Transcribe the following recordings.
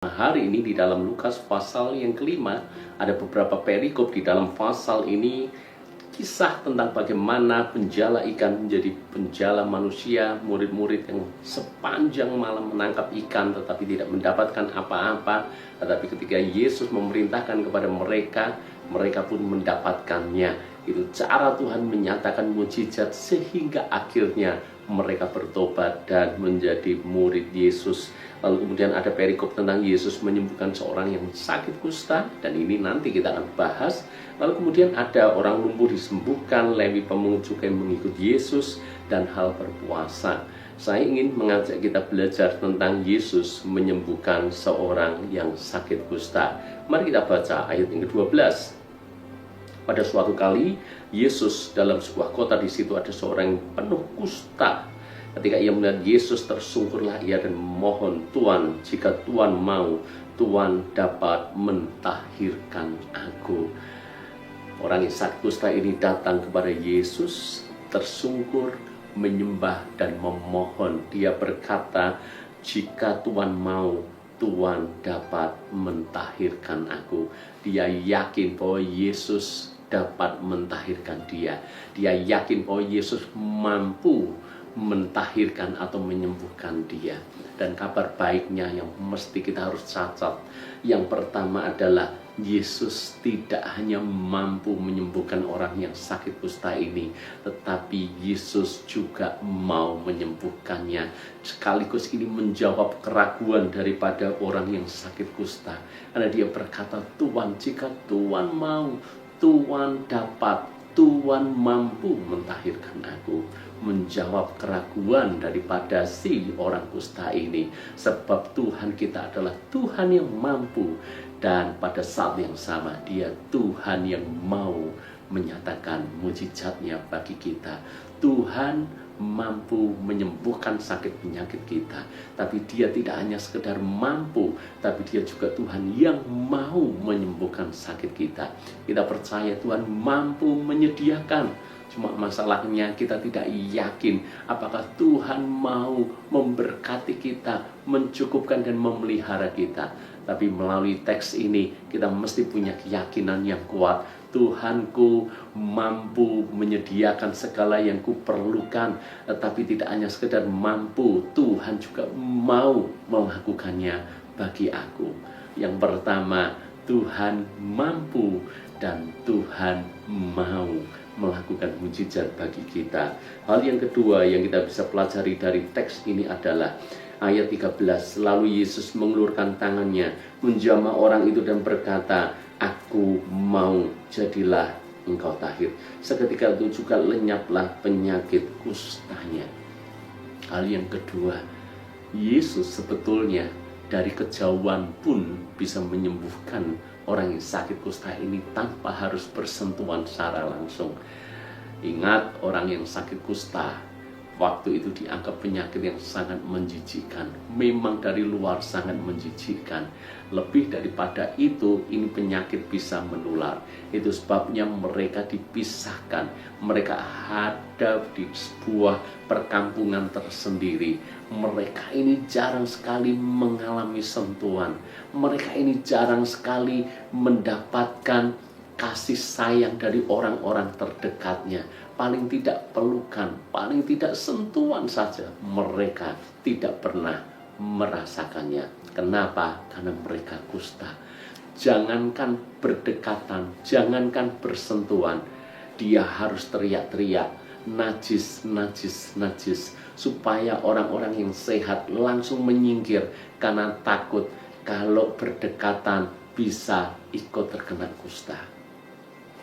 Hari ini di dalam Lukas pasal yang kelima, ada beberapa perikop di dalam pasal ini, kisah tentang bagaimana penjala ikan menjadi penjala manusia, murid-murid yang sepanjang malam menangkap ikan tetapi tidak mendapatkan apa-apa. Tetapi ketika Yesus memerintahkan kepada mereka, mereka pun mendapatkannya. Itu cara Tuhan menyatakan mujizat sehingga akhirnya mereka bertobat dan menjadi murid Yesus. Lalu kemudian ada perikop tentang Yesus menyembuhkan seorang yang sakit kusta, dan ini nanti kita akan bahas. Lalu kemudian ada orang lumpuh disembuhkan, Lewi pemungut cukai mengikut Yesus, dan hal berpuasa. Saya ingin mengajak kita belajar tentang Yesus menyembuhkan seorang yang sakit kusta. Mari kita baca ayat yang ke-12. Pada suatu kali, Yesus dalam sebuah kota, di situ ada seorang yang penuh kusta. Ketika ia melihat Yesus, tersungkurlah ia dan memohon, "Tuan, jika Tuan mau, Tuan dapat mentahirkan aku." Orang yang sakit kusta ini datang kepada Yesus, tersungkur, menyembah dan memohon. Dia berkata, "Jika Tuan mau, Tuan dapat mentahirkan aku." Dia yakin bahwa Yesus dapat mentahirkan dia. Dia yakin bahwa Yesus mampu mentahirkan atau menyembuhkan dia. Dan kabar baiknya yang mesti kita harus catat, yang pertama adalah Yesus tidak hanya mampu menyembuhkan orang yang sakit kusta ini, tetapi Yesus juga mau menyembuhkannya. Sekaligus ini menjawab keraguan daripada orang yang sakit kusta, karena dia berkata, "Tuan, jika Tuan mau, Tuan dapat, Tuan mampu mentahirkan aku." Menjawab keraguan daripada si orang kusta ini, sebab Tuhan kita adalah Tuhan yang mampu, dan pada saat yang sama Dia Tuhan yang mau menyatakan mujizatnya bagi kita. Tuhan mampu menyembuhkan sakit penyakit kita, tapi Dia tidak hanya sekedar mampu, tapi Dia juga Tuhan yang mau menyembuhkan sakit kita. Kita percaya Tuhan mampu menyediakan. Cuma masalahnya kita tidak yakin apakah Tuhan mau memberkati kita, mencukupkan dan memelihara kita. Tapi melalui teks ini kita mesti punya keyakinan yang kuat. Tuhanku mampu menyediakan segala yang kuperlukan, tetapi tidak hanya sekedar mampu, Tuhan juga mau melakukannya bagi aku. Yang pertama, Tuhan mampu dan Tuhan mau melakukan mujizat bagi kita. Hal yang kedua yang kita bisa pelajari dari teks ini adalah ayat 13. Lalu Yesus mengulurkan tangannya, menjamah orang itu dan berkata, "Aku mau, jadilah engkau tahir." Seketika itu juga lenyaplah penyakit kustanya. Hal yang kedua, Yesus sebetulnya dari kejauhan pun bisa menyembuhkan orang yang sakit kusta ini tanpa harus bersentuhan secara langsung. Ingat, orang yang sakit kusta waktu itu dianggap penyakit yang sangat menjijikkan. Memang dari luar sangat menjijikkan. Lebih daripada itu, ini penyakit bisa menular. Itu sebabnya mereka dipisahkan. Mereka ada di sebuah perkampungan tersendiri. Mereka ini jarang sekali mengalami sentuhan. Mereka ini jarang sekali mendapatkan kasih sayang dari orang-orang terdekatnya. Paling tidak pelukan, paling tidak sentuhan saja, mereka tidak pernah merasakannya. Kenapa? Karena mereka kusta. Jangankan berdekatan, jangankan bersentuhan, dia harus teriak-teriak, "Najis, najis, najis," supaya orang-orang yang sehat langsung menyingkir karena takut kalau berdekatan bisa ikut terkena kusta.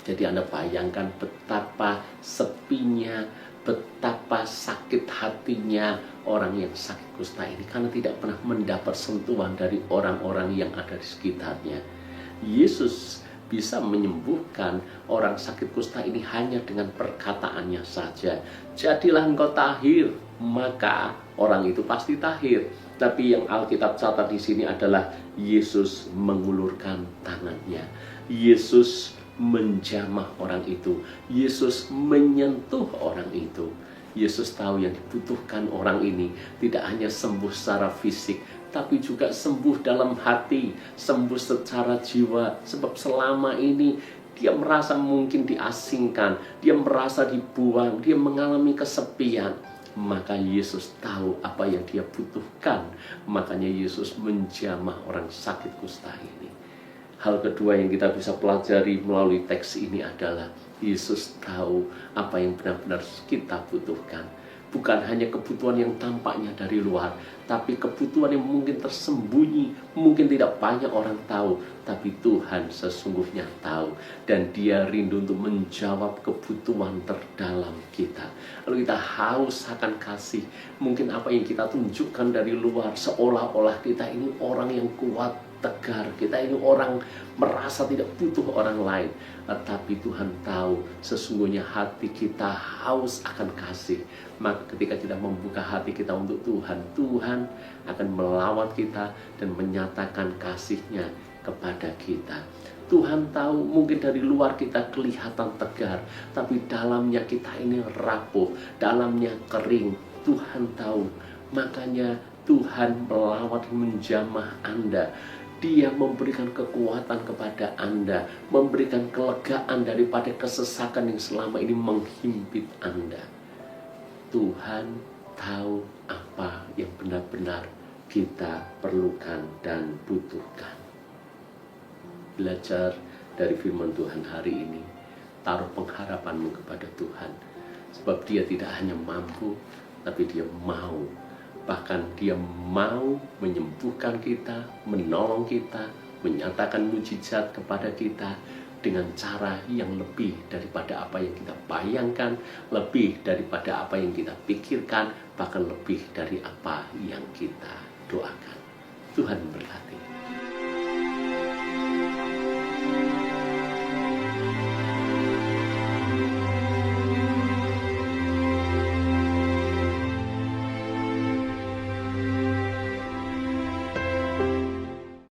Jadi Anda bayangkan betapa sepinya, betapa sakit hatinya orang yang sakit kusta ini karena tidak pernah mendapat sentuhan dari orang-orang yang ada di sekitarnya. Yesus bisa menyembuhkan orang sakit kusta ini hanya dengan perkataannya saja. "Jadilah engkau tahir," maka orang itu pasti tahir. Tapi yang Alkitab catat di sini adalah Yesus mengulurkan tangannya. Yesus menjamah orang itu. Yesus menyentuh orang itu. Yesus tahu yang dibutuhkan orang ini tidak hanya sembuh secara fisik, tapi juga sembuh dalam hati, sembuh secara jiwa. Sebab selama ini dia merasa mungkin diasingkan, dia merasa dibuang, dia mengalami kesepian. Maka Yesus tahu apa yang dia butuhkan. Makanya Yesus menjamah orang sakit kusta ini. Hal kedua yang kita bisa pelajari melalui teks ini adalah Yesus tahu apa yang benar-benar kita butuhkan. Bukan hanya kebutuhan yang tampaknya dari luar, tapi kebutuhan yang mungkin tersembunyi, mungkin tidak banyak orang tahu, tapi Tuhan sesungguhnya tahu. Dan dia rindu untuk menjawab kebutuhan terdalam kita. Lalu kita haus akan kasih. Mungkin apa yang kita tunjukkan dari luar, seolah-olah kita ini orang yang kuat, tegar, kita ini orang merasa tidak butuh orang lain. Tapi Tuhan tahu sesungguhnya hati kita haus akan kasih. Maka ketika kita membuka hati kita untuk Tuhan, Tuhan akan melawat kita dan menyatakan kasih-Nya kepada kita. Tuhan tahu mungkin dari luar kita kelihatan tegar, tapi dalamnya kita ini rapuh, dalamnya kering. Tuhan tahu, makanya Tuhan melawat menjamah Anda. Dia memberikan kekuatan kepada Anda, memberikan kelegaan daripada kesesakan yang selama ini menghimpit Anda. Tuhan tahu apa yang benar-benar kita perlukan dan butuhkan. Belajar dari firman Tuhan hari ini, taruh pengharapanmu kepada Tuhan. Sebab dia tidak hanya mampu, tapi dia mau. Bahkan dia mau menyembuhkan kita, menolong kita, menyatakan mujizat kepada kita dengan cara yang lebih daripada apa yang kita bayangkan, lebih daripada apa yang kita pikirkan, bahkan lebih dari apa yang kita doakan. Tuhan berkati.